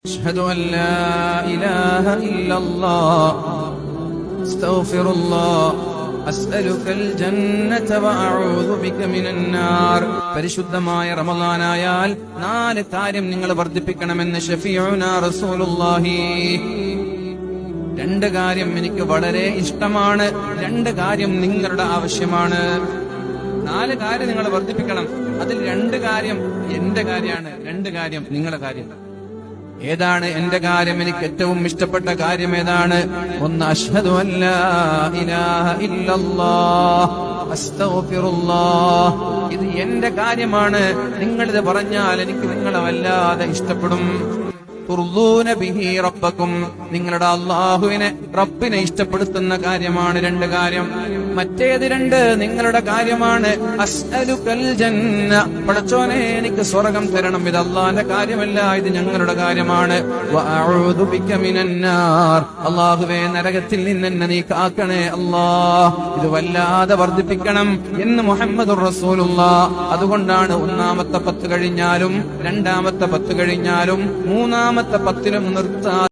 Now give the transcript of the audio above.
أشهد أن لا إله إلا الله أستغفر الله أسألك الجنة وأعوذ بك من النار പരിശുദ്ധമായ റമളാനായാൽ നാല് കാര്യം നിങ്ങൾ വർദ്ധിപ്പിക്കണമെന്ന് ഷഫീഉനാ റസൂലുള്ളാഹി. രണ്ട് കാര്യം എനിക്ക് വളരെ ഇഷ്ടമാണ്, രണ്ട് കാര്യം നിങ്ങളുടെ ആവശ്യമാണ്. നാല് കാര്യം നിങ്ങൾ വർദ്ധിപ്പിക്കണം. അതിൽ രണ്ട് കാര്യം എന്റെ കാര്യമാണ്, രണ്ട് കാര്യം നിങ്ങളുടെ കാര്യം. ഏതാണ് എന്റെ കാര്യം? എനിക്ക് ഏറ്റവും ഇഷ്ടപ്പെട്ട കാര്യം ഏതാണ്? ഒന്ന്, അശ്ഹദു അല്ലാ ഇലാഹ ഇല്ലല്ലാഹ് അസ്തഗ്ഫിറുല്ലാഹ്. ഇത് എന്റെ കാര്യമാണ്. നിങ്ങളിത് പറഞ്ഞാൽ എനിക്ക് നിങ്ങളെ വല്ലാതെ ഇഷ്ടപ്പെടും. തുർദൂന ബിഹി റബ്ബക്കും, നിങ്ങളുടെ അല്ലാഹുവിനെ റബ്ബിനെ ഇഷ്ടപ്പെടുത്തുന്ന കാര്യമാണ് രണ്ട് കാര്യം. മറ്റേത് രണ്ട് നിങ്ങളുടെ കാര്യമാണ്. അസ്അലുകൽ ജന്ന, പടച്ചോനെ എനിക്ക് സ്വർഗ്ഗം തരണം. ഇത് അല്ലാഹുവിന്റെ കാര്യമല്ല, ഇത് ഞങ്ങളുടെ കാര്യമാണ്. വഅഊദു ബിക മിനന്നാർ, അല്ലാഹുവേ നരകത്തിൽ നിന്ന് എന്നെ നീ കാക്കണേ അല്ലാഹ്. ഇത് വല്ലാതെ വർദ്ധിപ്പിക്കണം എന്ന് മുഹമ്മദുർ റസൂലുള്ളാഹ്. അതുകൊണ്ടാണ് ഒന്നാമത്തെ 10 കഴിഞ്ഞാലും രണ്ടാമത്തെ 10 കഴിഞ്ഞാലും മൂന്നാമത്തെ 10 നിർത്താതെ